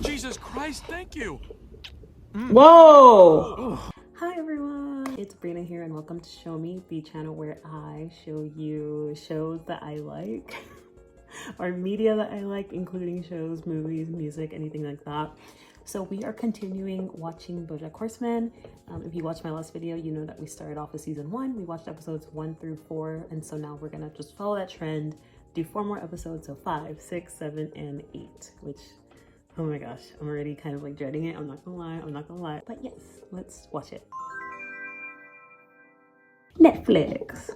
Jesus Christ, thank you. Whoa! Hi everyone, it's Brina here and welcome to Show Me, the channel where I show you shows that I like or media that I like, including shows, movies, music, anything like that. So we are continuing watching BoJack Horseman. If you watched my last video, you know that we started off with season 1. We watched episodes 1 through 4, and so now we're gonna just follow that trend, do 4 more episodes, so 5, 6, 7, and 8, which, oh my gosh, I'm already kind of like dreading it. I'm not gonna lie, but yes, let's watch it. Netflix.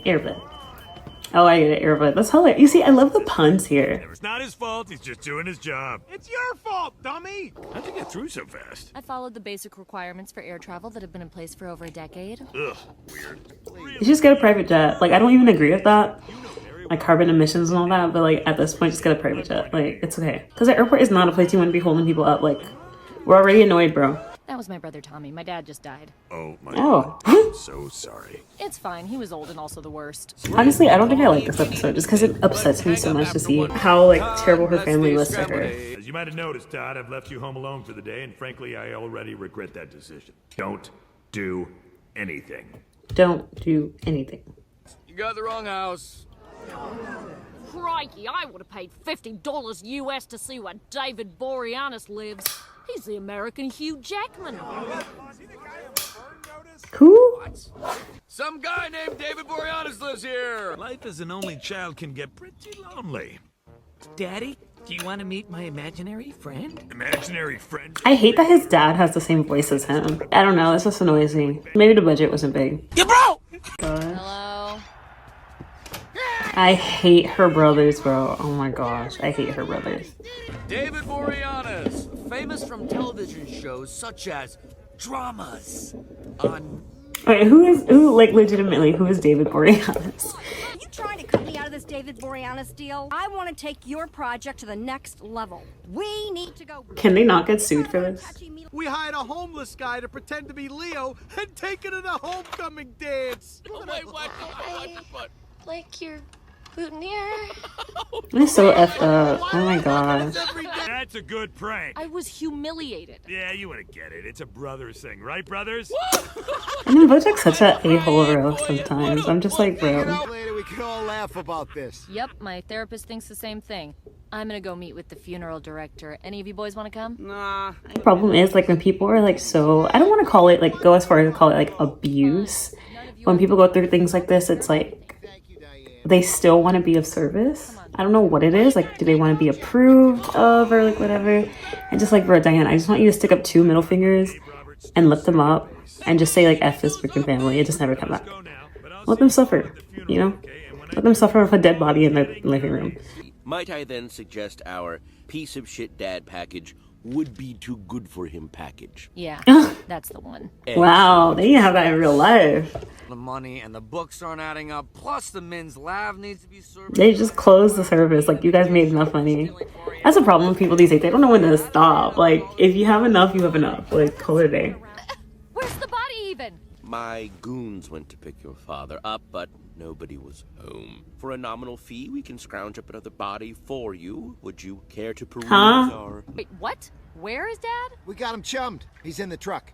Airbud. Oh, I get it, Airbud. That's hilarious. You see, I love the puns here. It's not his fault, he's just doing his job. It's your fault, dummy! How'd you get through so fast? I followed the basic requirements for air travel that have been in place for over a decade. Ugh, weird. You just get a private jet. Like, I don't even agree with that. Like, carbon emissions and all that, but like, at this point, just get a private jet. Like, it's okay. Because the airport is not a place you want to be holding people up. Like, we're already annoyed, bro. That was my brother Tommy. My dad just died. Oh my God. I'm so sorry. It's fine. He was old and also the worst. Honestly, I don't think I like this episode just because it upsets me so much to see how like terrible her family was to her. As you might have noticed, Todd, I've left you home alone for the day, and frankly, I already regret that decision. Don't do anything. Don't do anything. You got the wrong house. Crikey, I would have paid $50 US to see where David Boreanaz lives. He's the American Hugh Jackman. Who? Some guy named David Boreanaz lives here. Life as an only child can get pretty lonely. Daddy, do you want to meet my imaginary friend? Imaginary friend? I hate that his dad has the same voice as him. I don't know, this just annoys me. Maybe the budget wasn't big. Yeah, bro! Hello? I hate her brothers, bro. Oh my gosh, I hate her brothers. David Boreanaz, famous from television shows such as Dramas on... Wait, like legitimately, who is David Boreanaz? Are you trying to cut me out of this David Boreanaz deal? I want to take your project to the next level. We need to go... Can they not get sued for this? We hired a homeless guy to pretend to be Leo and take it to the homecoming dance. Oh, wait, what? Like your boutonniere? It's so effed up. Oh my gosh. That's a good prank. I was humiliated. Yeah, you wouldn't get it. It's a brothers thing, right, brothers? I mean, BoJack's such an a-hole bro sometimes. I'm just like, bro. Later we can all laugh about this. Yep, my therapist thinks the same thing. I'm gonna go meet with the funeral director. Any of you boys want to come? Nah. The problem is, like, when people are like so, I don't want to call it like, go as far as to call it like abuse. When people go through things like this, it's like they still want to be of service. I don't know what it is. Like, do they want to be approved of or like whatever? And just like, bro, Diane, I just want you to stick up 2 middle fingers and lift them up and just say like, F this freaking family. It just never come back. Let them suffer, you know? Let them suffer with a dead body in their living room. Might I then suggest our piece of shit dad package would be too good for him package? Yeah, that's the one. Wow, they didn't have that in real life. The money and the books aren't adding up, plus the men's lab needs to be served. They just closed the service. Like, you guys made enough money. That's a problem with people these days. They don't know when to stop. Like, if you have enough, you have enough. Like, call it a day. Where's the body even? My goons went to pick your father up, but nobody was home. For a nominal fee, we can scrounge up another body for you. Would you care to peruse our... Wait, what? Where is Dad? We got him chummed. He's in the truck.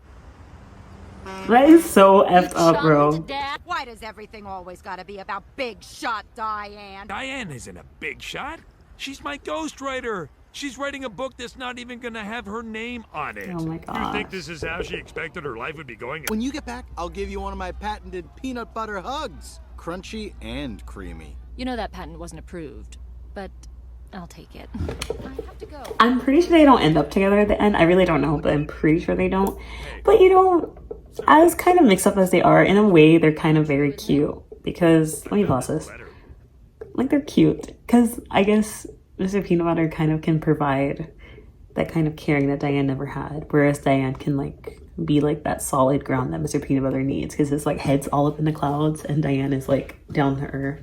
That is so effed up, bro. Chummed Dad? Why does everything always gotta be about big shot Diane? Diane isn't a big shot. She's my ghostwriter. She's writing a book that's not even gonna have her name on it. Oh my You gosh. think this is how she expected her life would be going? When you get back, I'll give you one of my patented peanut butter hugs. Crunchy and creamy. You know that patent wasn't approved, but I'll take it. I have to go. I'm pretty sure they don't end up together at the end. I really don't know, but I'm pretty sure they don't. But you know, as kind of mixed up as they are, in a way, they're kind of very cute. Because, let me pause this. Like, they're cute. Because I guess Mr. Peanut Butter kind of can provide that kind of caring that Diane never had. Whereas Diane can, like, be like that solid ground that Mr. Peanut Butter needs. Because his, like, head's all up in the clouds and Diane is, like, down to earth.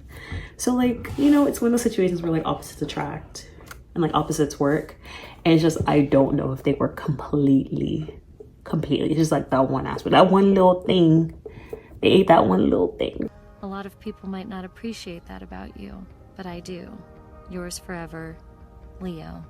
So, like, you know, it's one of those situations where, like, opposites attract. And, like, opposites work. And it's just, I don't know if they work completely. It's just like that one aspect, that one little thing. They ate that one little thing. A lot of people might not appreciate that about you, but I do. Yours forever, Leo.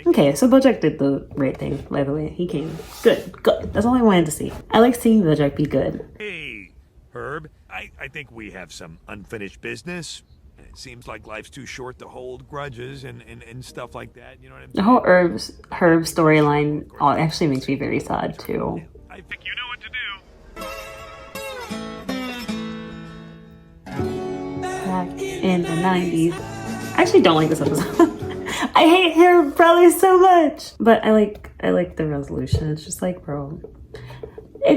Okay, so BoJack did the right thing, by the way. He came. Good, good. That's all I wanted to see. I like seeing BoJack be good. Hey, Herb. I think we have some unfinished business. It seems like life's too short to hold grudges and stuff like that. You know what I'm saying? The whole Herb storyline actually makes me very sad, too. I think you know what to do. Back in the 90s. I actually don't like this episode. I hate Herb probably so much. But I like the resolution. It's just like, bro.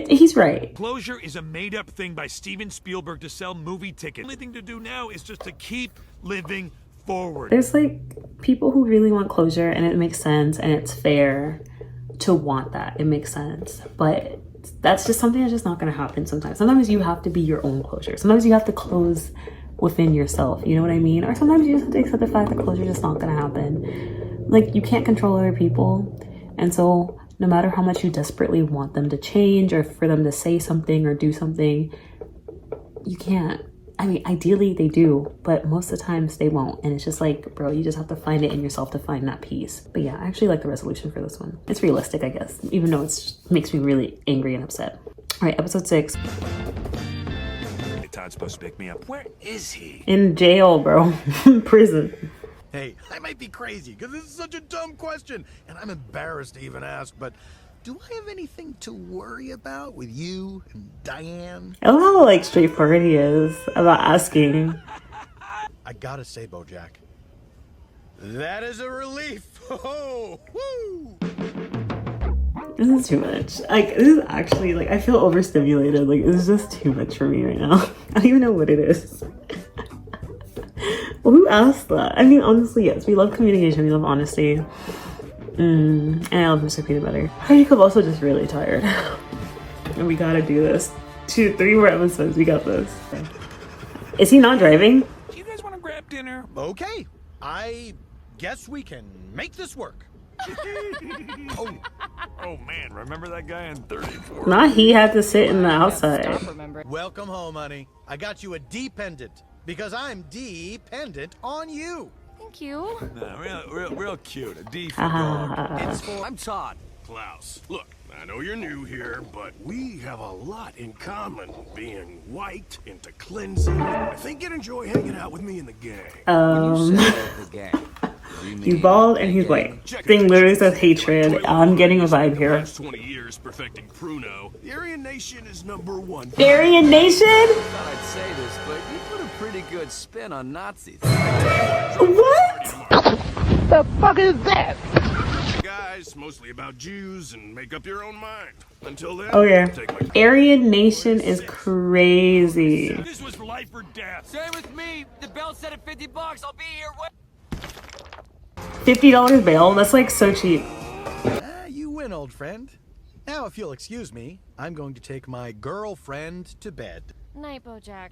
He's right. Closure is a made-up thing by Steven Spielberg to sell movie tickets. The only thing to do now is just to keep living forward. There's like people who really want closure, and it makes sense, and it's fair to want that. It makes sense. But that's just something that's just not going to happen sometimes. Sometimes you have to be your own closure. Sometimes you have to close within yourself. You know what I mean? Or sometimes you just have to accept the fact that closure is just not going to happen. Like, you can't control other people. And so no matter how much you desperately want them to change or for them to say something or do something, you can't. I mean, ideally they do, but most of the times they won't. And it's just like, bro, you just have to find it in yourself to find that peace. But yeah, I actually like the resolution for this one. It's realistic, I guess, even though it makes me really angry and upset. All right, episode 6. Hey, Todd's supposed to pick me up. Where is he? In jail, bro. Prison. Hey, I might be crazy because this is such a dumb question, and I'm embarrassed to even ask, but do I have anything to worry about with you and Diane? I love how like straightforward he is about asking. I gotta say, BoJack, that is a relief. Oh, woo! This is too much. Like, this is actually, like, I feel overstimulated. Like, this is just too much for me right now. I don't even know what it is. Well, who asked that? I mean, honestly, yes. We love communication. We love honesty. And I love Mr. Peanut Butter. Jacob also just really tired. And we gotta do this. 2, 3 more episodes. We got this. Is he not driving? Do you guys want to grab dinner? Okay, I guess we can make this work. Oh man, remember that guy in 34? Not he had to sit in the outside. Welcome home, honey. I got you a dependent because I'm dependent on you. Thank you. No, real cute. A D for I'm Todd. Klaus. Look, I know you're new here, but we have a lot in common. Being white, into cleansing. I think you'd enjoy hanging out with me in the gang. The gang. He's bald and he's white. Thing literally says hatred. I'm getting a vibe here. 20 years perfecting Pruno. The Aryan Nation is #1. Aryan Nation? I thought I'd say this, but you put a pretty good spin on Nazis. What? The fuck is that? Guys, mostly about Jews, and make up your own mind. Until then, Okay. Aryan Nation is crazy. This was life or death. Stay with me. The bell said at $50. I'll be here. $50 bail? That's like so cheap. You win, old friend. Now, if you'll excuse me, I'm going to take my girlfriend to bed. Night, BoJack.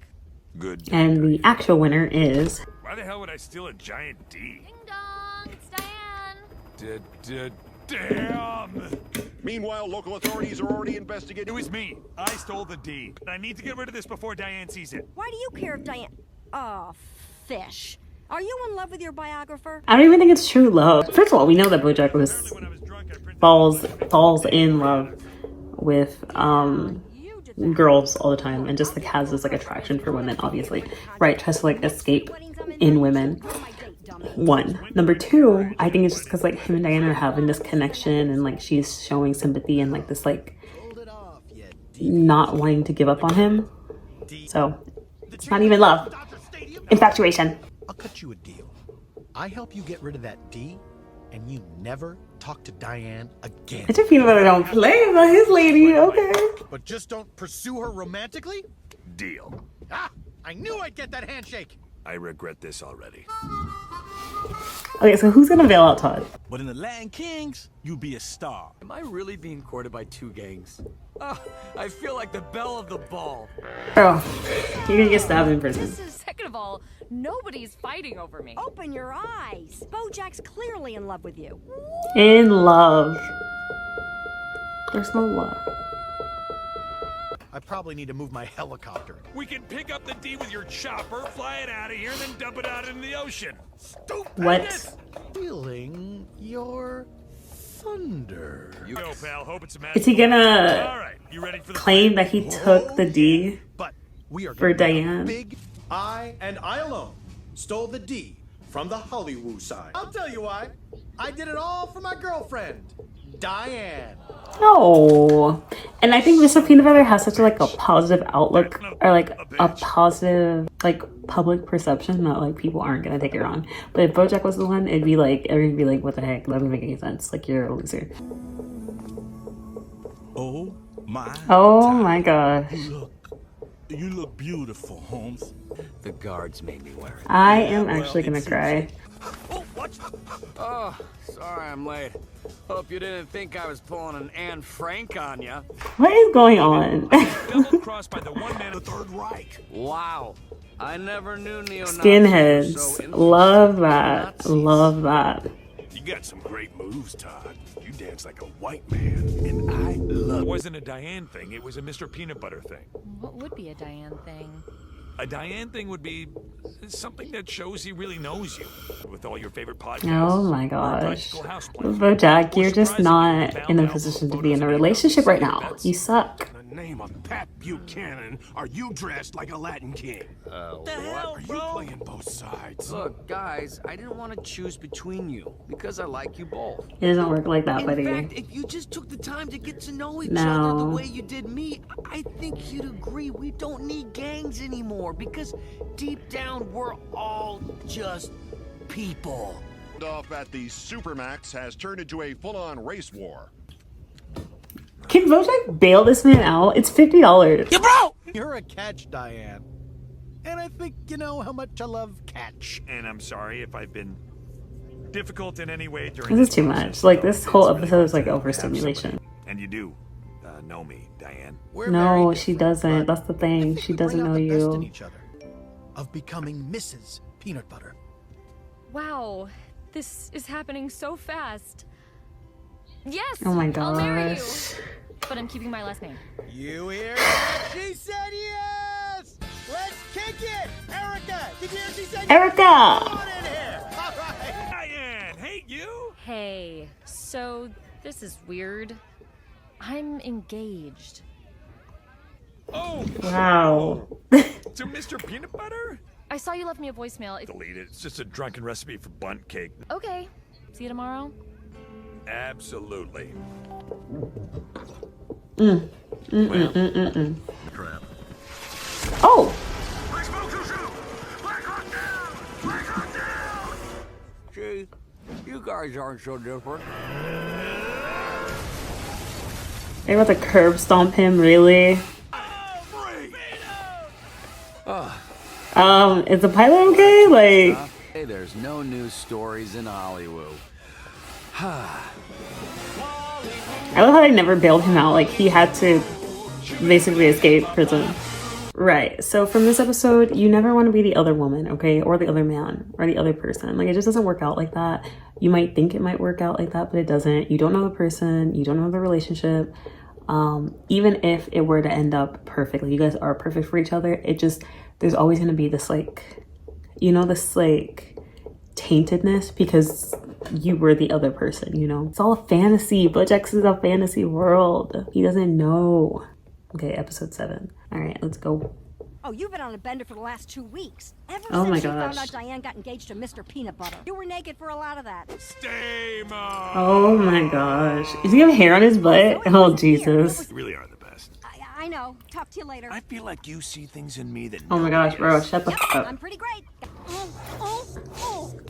Good. And the actual winner is... Why the hell would I steal a giant D? Ding dong, it's Diane. Damn! Meanwhile, local authorities are already investigating. It was me. I stole the D. I need to get rid of this before Diane sees it. Why do you care if Diane... Oh, fish. Are you in love with your biographer? I don't even think it's true love. First of all, we know that BoJack falls in love with girls all the time, and just like has this like attraction for women, obviously, right? Tries to like escape in women. 1. Number 2, I think it's just because like him and Diana are having this connection, and like she's showing sympathy and like this like not wanting to give up on him. So it's not even love. Infatuation. I'll cut you a deal. I help you get rid of that D, and you never talk to Diane again. Mr. Peanut Butter don't play about his lady, okay? But just don't pursue her romantically? Deal. Ah! I knew I'd get that handshake! I regret this already. Okay, so who's gonna bail out Todd? But in the Latin Kings, you be a star. Am I really being courted by 2 gangs? I feel like the belle of the ball. Bro, you're gonna get stabbed in prison. Second of all, nobody's fighting over me. Open your eyes. BoJack's clearly in love with you. In love. There's no love. I probably need to move my helicopter. We can pick up the D with your chopper, fly it out of here, and then dump it out into the ocean. Stupid! What? Feeling your wonder. You go, pal. Hope it's a Is he gonna All right, you ready for the claim that he took the D But we are for gonna make a Diane? big I and I alone stole the D from the Hollywood side. I'll tell you why. I did it all for my girlfriend, Diane. No. And I think Mr. Peanut Butter has such like a positive outlook, or like a positive like public perception that like people aren't gonna take it wrong. But if BoJack was the one, it'd be like everyone would be like, what the heck? That doesn't make any sense. Like, you're a loser. Oh my gosh. You look beautiful, Holmes. The guards made me wear it. I am actually gonna cry. Oh, what? Oh, sorry I'm late. Hope you didn't think I was pulling an Anne Frank on ya. What is going on? double crossed by the one man of the Third Reich? Wow. I never knew neo-Nazis Skinheads. were so Love that. Nazis. Love that. You got some great moves, Todd. You dance like a white man, and I love It wasn't a Diane thing. It was a Mr. Peanut Butter thing. What would be a Diane thing? A Diane thing would be something that shows he really knows you. With all your favorite podcasts. Oh my or gosh. practical houseplant. BoJack, Or you're just surprisingly, not found in a album position to photos be in a of relationship right now. that's- You suck. In the name of Pat Buchanan, are you dressed like a Latin king? What? Are you playing both sides? Look, guys, I didn't want to choose between you because I like you both. It doesn't work like that, In buddy. fact, if you just took the time to get to know each other the No. way you did me, I think you'd agree we don't need gangs anymore because deep down we're all just people. Off at the Supermax has turned into a full-on race war. Can BoJack bail this man out? It's $50. You bro! You're a catch, Diane. And I think you know how much I love catch. And I'm sorry if I've been difficult in any way during This is too process, much. Like, though. this It's whole really episode is like hard to have overstimulation. somebody- And you do know me, Diane. We're No, very she different, doesn't. but That's the thing. I think She we bring doesn't out know the best in you. each other. Of becoming Mrs. Peanut Butter. Wow, this is happening so fast. Yes, Oh my I'll marry you. gosh. But I'm keeping my last name. You hear that? She said yes! Let's kick it! Erica! Did you hear she said Erica! yes? Come on in here! All right! Diane, hate you? Hey, so this is weird. I'm engaged. Oh, Wow. to Mr. Peanut Butter? I saw you left me a voicemail. Delete it. It's just a drunken recipe for bunt cake. Okay, see you tomorrow. Absolutely. Crap. Oh! Gee, you guys aren't so different. They're about to curb stomp him, really? Is the pilot okay? Like, Hey, there's no news stories in Hollywood. I love how they never bailed him out. Like, he had to basically escape prison. Right. So from this episode, you never want to be the other woman, okay? Or the other man, or the other person. Like, it just doesn't work out like that. You might think it might work out like that, but it doesn't. You don't know the person. You don't know the relationship. Even if it were to end up perfectly, you guys are perfect for each other. It just, there's always going to be this, like, you know, this, like, taintedness because you were the other person, you know? It's all a fantasy. BoJack is a fantasy world. He doesn't know. Okay, episode 7. All right, let's go. Oh, you've been on a bender for the last 2 weeks. Ever Oh my since you found gosh. out Diane got engaged to Mr. Peanut Butter. You were naked for a lot of that. Stay, Mom. Oh my gosh. Is he have hair on his butt? Oh, Jesus. You really are the best. I know. Talk to you later. I feel like you see things in me that Oh my gosh, bro, shut the Yep, fuck up. I'm pretty great.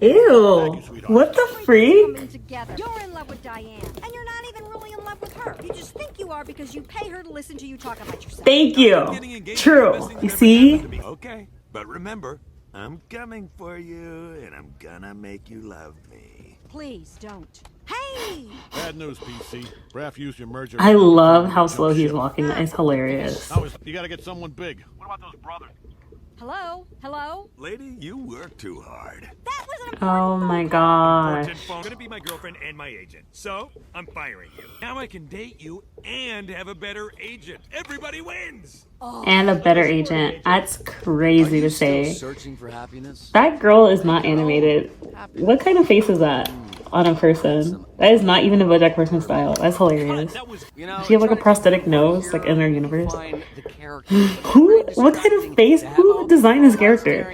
Ew. What the freak? Coming together. You're in love with Diane, and you're not even really in love with her. You just think you are because you pay her to listen to you talk about yourself. Thank you. True. You see? Okay, but remember, I'm coming for you, and I'm gonna make you love me. Please don't. Hey! Bad news, PC. Braf used your merger. I love how slow he's walking. It's hilarious. You gotta get someone big. What about those brothers? Hello? Hello? Lady, you work too hard. That was an Oh my Important gosh. phone. Gonna be my girlfriend and my agent. So, I'm firing you. Now I can date you and have a better agent. Everybody wins. And a better agent. That's crazy to say. Searching for happiness? That girl is not animated. What kind of face is that on a person? That is not even a BoJack Horseman style. That's hilarious. Does she have like a prosthetic nose, like in their universe? Who? What kind of face? Who designed this character?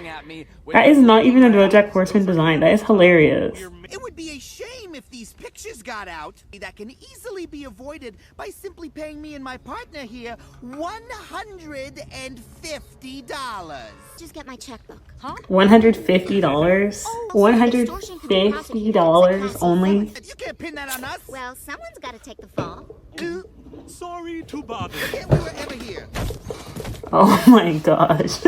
That is not even a BoJack Horseman design. That is hilarious. It would be a shame if these pictures got out. That can easily be avoided by simply paying me and my partner here $150. Just get my checkbook. Huh? $150? $150 only? You can't pin that on us. Well, someone's got to take the fall. Sorry to bother. Forget we were ever here. Oh my gosh.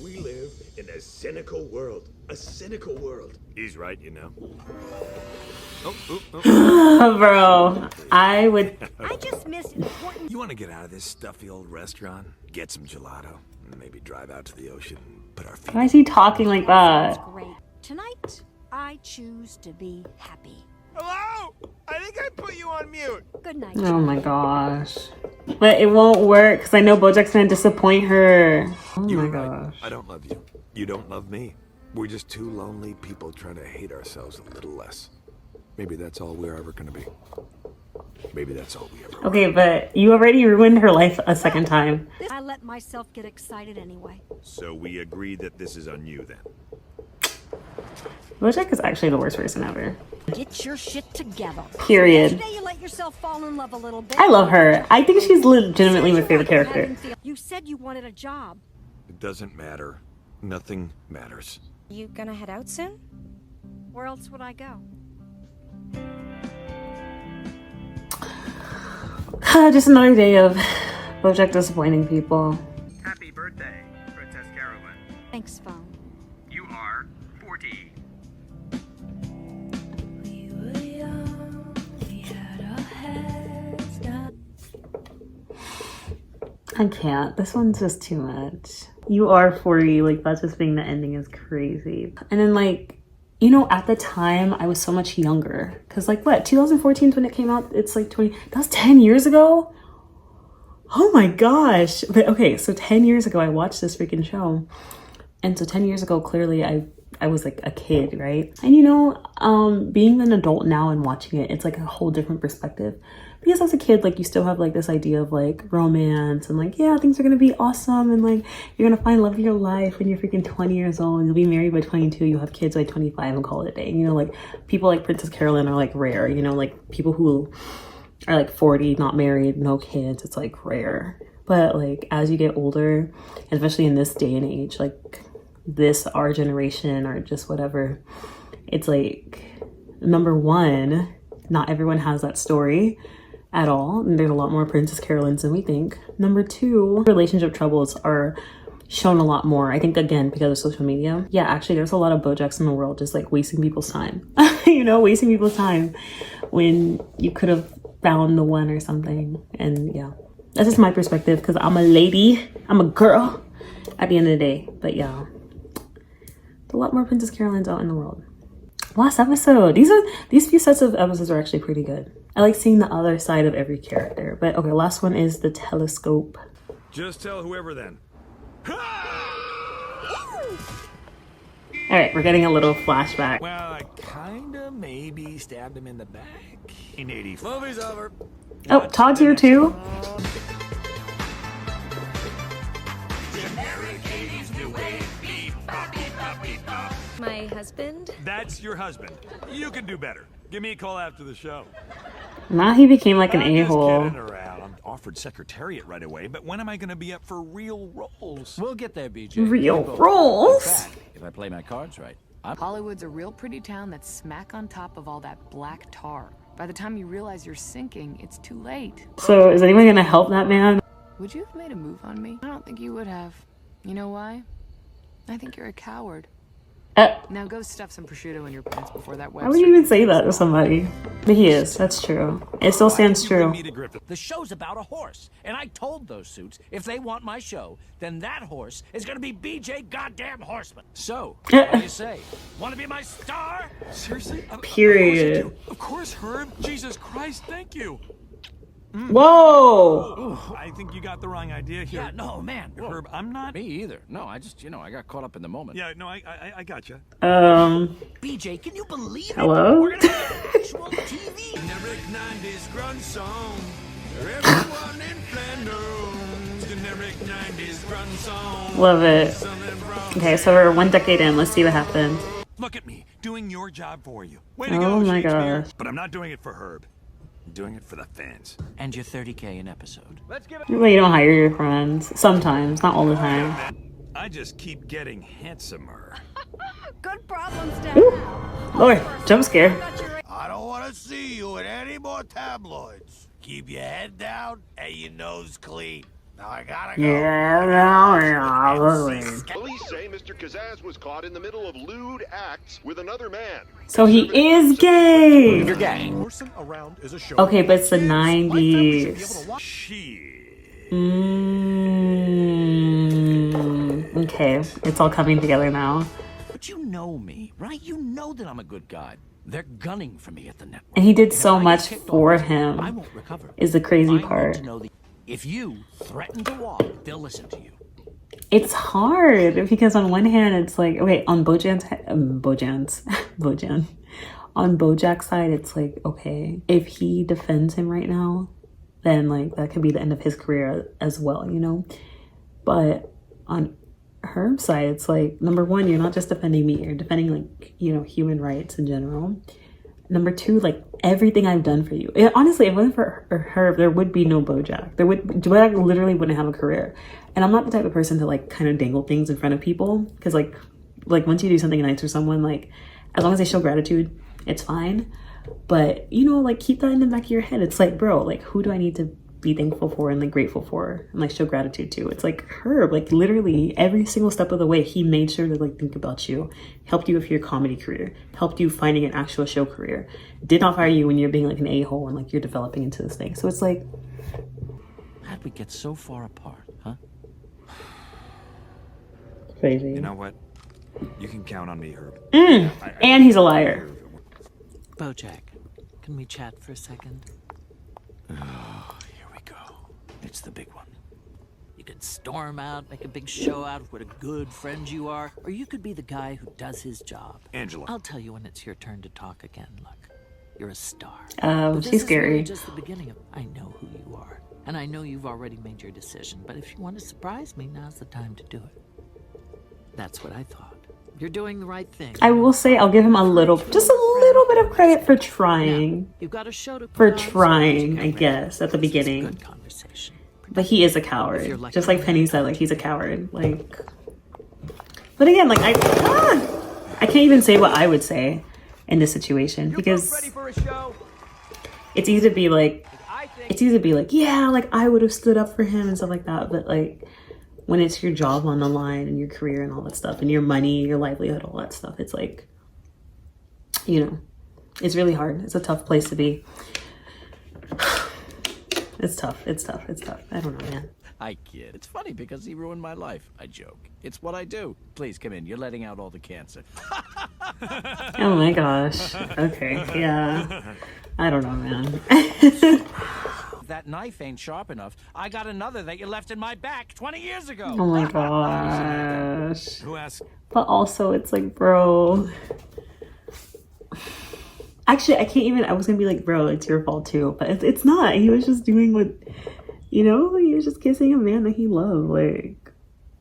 We live in a cynical world. A cynical world. He's right, you know. Bro, I would... I just missed an important... You want to get out of this stuffy old restaurant? Get some gelato. And maybe drive out to the ocean. Put our feet... Why is he talking like that? Great. Tonight, I choose to be happy. Hello? I think I put you on mute. Good night. Oh my gosh. But it won't work because I know BoJack's gonna disappoint her. Oh my gosh. I don't love you. You don't love me. We're just two lonely people trying to hate ourselves a little less. Maybe that's all we're ever gonna be. Maybe that's all we ever Okay, but you already ruined her life a second time. I let myself get excited anyway. So we agree that this is on you then. BoJack is actually the worst person ever. Get your shit together. Period. Yesterday you let yourself fall in love a little bit. I love her. I think she's legitimately my favorite character. You said you wanted a job. It doesn't matter. Nothing matters. You gonna head out soon? Where else would I go? Just another day of BoJack disappointing people. Happy birthday, Princess Carolyn. Thanks, phone. You are 40. I can't. This one's just too much. You are 40. Like, that's just being the ending is crazy. And then, like, you know, at the time, I was so much younger. Because, like, what? 2014 is when it came out. It's like 20. That was 10 years ago? Oh my gosh. But, okay, so 10 years ago, I watched this freaking show. And so 10 years ago, clearly, I was, like, a kid, right? And, you know, being an adult now and watching it, it's, like, a whole different perspective. Because as a kid, like, you still have, like, this idea of, like, romance and, like, yeah, things are gonna be awesome and, like, you're gonna find love of your life when you're freaking 20 years old. You'll be married by 22, you'll have kids by 25 and call it a day. You know, like, people like Princess Carolyn are, like, rare. You know, like, people who are, like, 40, not married, no kids, it's, like, rare. But, like, as you get older, especially in this day and age, like, our generation or just whatever, it's, like, number one, not everyone has that story at all, and there's a lot more Princess Carolyns than we think. Number two, relationship troubles are shown a lot more, I think, again, because of social media. Yeah, actually, there's a lot of BoJacks in the world just, like, wasting people's time. You know, wasting people's time when you could have found the one or something. And yeah, that's just my perspective, because I'm a lady, I'm a girl at the end of the day. But yeah, there's a lot more Princess Carolyns out in the world. Last episode, these few sets of episodes are actually pretty good. I like seeing the other side of every character. But okay, last one is the telescope. Just tell whoever then. All right, we're getting a little flashback. Well, I kinda maybe stabbed him in the back. In 84. Movie's over. Oh, Todd's here too. My husband? That's your husband. You can do better. Give me a call after the show. Now he became like an I'm just a-hole. kidding around. I'm offered secretariat right away, but when am I going to be up for real roles? We'll get there, BJ. Real roles? If I play my cards right. Hollywood's a real pretty town that's smack on top of all that black tar. By the time you realize you're sinking, it's too late. So is anyone gonna help that man? Would you have made a move on me? I don't think you would have. You know why? I think you're a coward. Now go stuff some prosciutto in your pants before that webster. Why would you even say that to somebody? But he is. That's true. It still stands true. The show's about a horse, and I told those suits if they want my show, then that horse is gonna be BJ goddamn Horseman. So, what do you say? Want to be my star? Seriously? Period. Of course, Herb. Jesus Christ, thank you. Whoa! I think you got the wrong idea here. Yeah, no, man. Herb, I'm not. Me either. No, I just, I got caught up in the moment. Yeah, no, I got you. BJ, can you believe hello? We're gonna get actual TV. Generic 90s grunge song. Everyone in Flanders. Generic 90s grunge song. Love it. Okay, so we're 1 decade in. Let's see what happens. Look at me, doing your job for you. Way to go, my gosh. But I'm not doing it for Herb. I'm doing it for the fans. And your 30K an episode. Let's give it. Well, you don't hire your friends. Sometimes, not all the time. I just keep getting handsomer. Good problems to have. Lord, jump scare. I don't want to see you in any more tabloids. Keep your head down and your nose clean. Now I gotta go. Yeah. Police say Mr. Kazaz was caught in the middle of lewd acts with another man. So he is gay. You're gay. Okay, but it's the 90s. Okay, it's all coming together now. But you know me, right? You know that I'm a good guy. They're gunning for me at the network. And he did so much for him. I won't recover. Is the crazy part. If you threaten to walk, they'll listen to you. It's hard because on one hand it's like, okay, on Bojan, on BoJack's side, it's like, okay, if he defends him right now, then like that could be the end of his career as well, you know. But on Herb's side, it's like, number one, you're not just defending me, you're defending like, you know, human rights in general. Number two, like everything I've done for you. Honestly, if it wasn't for Herb, there would be no BoJack. BoJack literally wouldn't have a career. And I'm not the type of person to like kind of dangle things in front of people, because like once you do something nice for someone, like as long as they show gratitude, it's fine. But you know, like keep that in the back of your head. It's like, bro, like who do I need to be thankful for and like grateful for and like show gratitude to? It's like Herb, like literally every single step of the way he made sure to like think about you, helped you with your comedy career, helped you finding an actual show career, did not fire you when you're being like an a-hole and like you're developing into this thing. So it's like, how'd we get so far apart, huh? Crazy. You know what? You can count on me, Herb. And he's a liar. BoJack, can we chat for a second? It's the big one. You could storm out, make a big show out of what a good friend you are, or you could be the guy who does his job. Angela. I'll tell you when it's your turn to talk again. Look, you're a star. But she's this scary. Is really just the beginning of. I know who you are, and I know you've already made your decision. But if you want to surprise me, now's the time to do it. That's what I thought. You're doing the right thing. I will say I'll give him just a little bit of credit for trying. Now, you've got a show to for trying, I guess, at the beginning. Good conversation. But he is a coward. Just like Penny said, like he's a coward. Like, but again, like I can't even say what I would say in this situation because it's easy to be like, yeah, like I would have stood up for him and stuff like that. But like when it's your job on the line and your career and all that stuff and your money, your livelihood, all that stuff, it's like, you know, it's really hard. It's a tough place to be. It's tough. I don't know, man. I kid. It's funny because he ruined my life. I joke. It's what I do. Please come in. You're letting out all the cancer. Oh my gosh. Okay. Yeah. I don't know, man. That knife ain't sharp enough. I got another that you left in my back 20 years ago. Oh my gosh. Who asked? But also, it's like, bro. Actually, I was gonna be like, bro, it's your fault too. But it's not. He was just doing what, you know, he was just kissing a man that he loved. Like,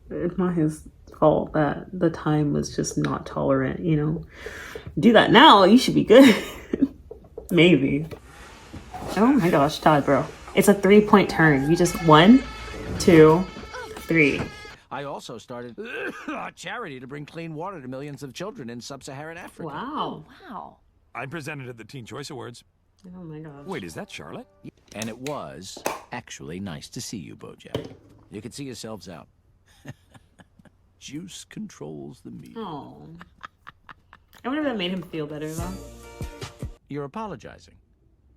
it's not his fault that the time was just not tolerant, you know. Do that now, you should be good. Maybe. Oh my gosh, Todd, bro. It's a 3-point turn. You just 1, 2, 3. I also started a charity to bring clean water to millions of children in sub-Saharan Africa. Wow. Wow. I presented at the Teen Choice Awards. Oh my gosh. Wait, is that Charlotte? And it was actually nice to see you, BoJack. You can see yourselves out. Juice controls the meat. Oh. I wonder if that made him feel better, though. You're apologizing.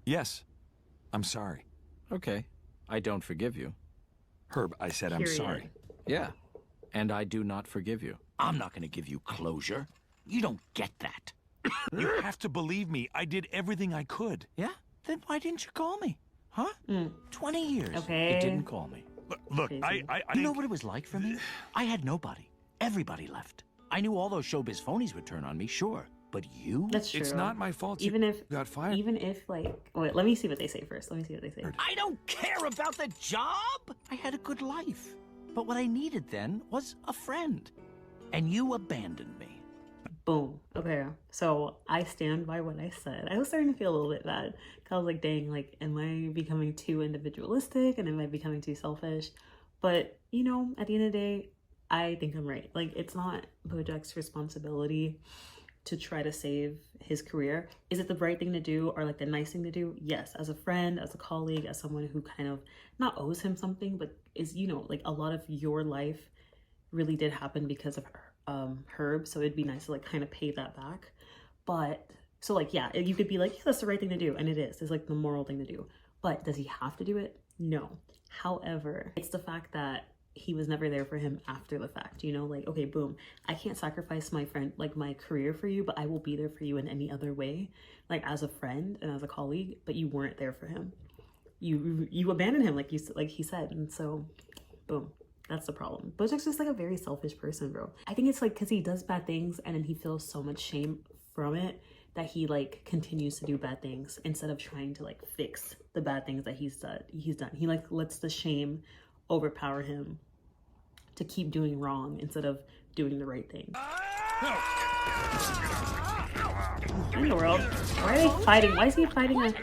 Yes. I'm sorry. Okay. I don't forgive you. Herb, I said I'm sorry. Yeah. And I do not forgive you. I'm not going to give you closure. You don't get that. You have to believe me. I did everything I could. Yeah? Then why didn't you call me? Huh? 20 years. Okay. It didn't call me. Look, You know what it was like for me? I had nobody. Everybody left. I knew all those showbiz phonies would turn on me, sure. But you? That's true. It's not my fault Even you if got fired. Even if like, wait, let me see what they say first. Let me see what they say. I don't care about the job. I had a good life. But what I needed then was a friend. And you abandoned me. Boom. Okay. So I stand by what I said. I was starting to feel a little bit bad. Cause I was like, dang, like, am I becoming too individualistic and am I becoming too selfish? But, you know, at the end of the day, I think I'm right. Like, it's not BoJack's responsibility to try to save his career. Is it the right thing to do or like the nice thing to do? Yes. As a friend, as a colleague, as someone who kind of not owes him something, but is, you know, like a lot of your life really did happen because of Herb. So it'd be nice to like kind of pay that back. But so like, yeah, you could be like, yeah, that's the right thing to do. And it is. It's like the moral thing to do. But does he have to do it? No. However, it's the fact that he was never there for him after the fact, you know, like, okay, boom, I can't sacrifice my friend, like my career for you, but I will be there for you in any other way, like as a friend and as a colleague, but you weren't there for him. You abandoned him, like he said. And so boom, that's the problem. BoJack's just like a very selfish person, bro. I think it's like because he does bad things and then he feels so much shame from it that he like continues to do bad things instead of trying to like fix the bad things that he's done. He like lets the shame overpower him to keep doing wrong instead of doing the right thing. In the world, why are they fighting? Why is he fighting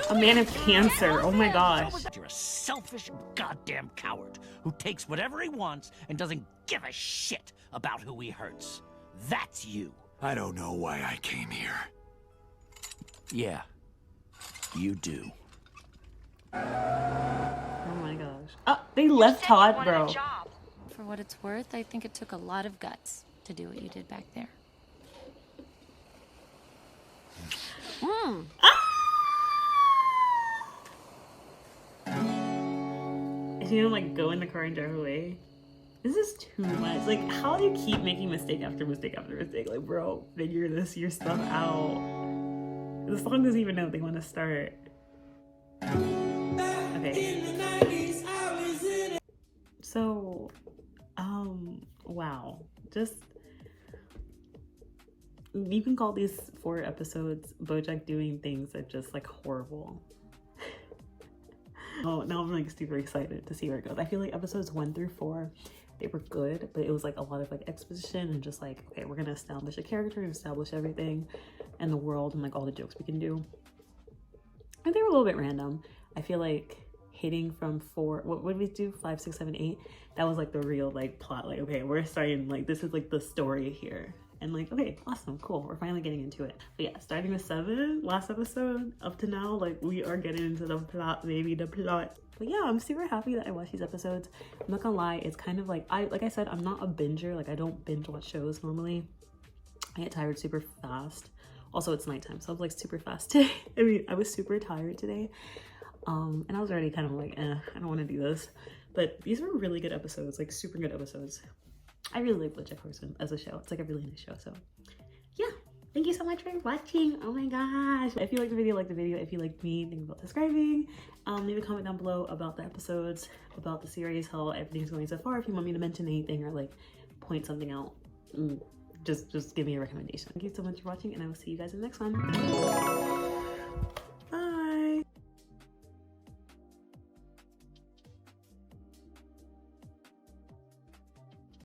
a man of cancer? Oh my gosh. You're a selfish goddamn coward who takes whatever he wants and doesn't give a shit about who he hurts. That's you. I don't know why I came here. Yeah, you do. Oh my gosh. Oh, they left Todd, bro. For what it's worth, I think it took a lot of guts to do what you did back there. If you don't like go in the car and drive away, this is too much. Like, how do you keep making mistake after mistake after mistake? Like, bro, figure your stuff out. The song doesn't even know if they want to start. Okay. So, wow. Just, you can call these 4 episodes BoJack doing things that just like horrible. Oh, now I'm like super excited to see where it goes. I feel like episodes 1 through 4, they were good, but it was like a lot of like exposition and just like, okay, we're gonna establish a character and establish everything and the world and like all the jokes we can do. And they were a little bit random. I feel like hitting from 4, what did we do? 5, 6, 7, 8. That was like the real like plot. Like, okay, we're starting, like this is like the story here. And like, okay, awesome, cool. We're finally getting into it. But yeah, starting with 7, last episode, up to now, like we are getting into the plot, baby, the plot. But yeah, I'm super happy that I watched these episodes. I'm not gonna lie, it's kind of like, like I said, I'm not a binger. Like I don't binge watch shows normally. I get tired super fast. Also, it's nighttime, so I was like super fast today. I mean, I was super tired today. And I was already kind of like, I don't want to do this. But these were really good episodes, like super good episodes. I really like BoJack Horseman as a show. It's like a really nice show. So yeah, thank you so much for watching. Oh my gosh. If you liked the video, like the video. If you liked me, think about subscribing. Leave a comment down below about the episodes, about the series, how everything's going so far. If you want me to mention anything or like point something out, just give me a recommendation. Thank you so much for watching, and I will see you guys in the next one.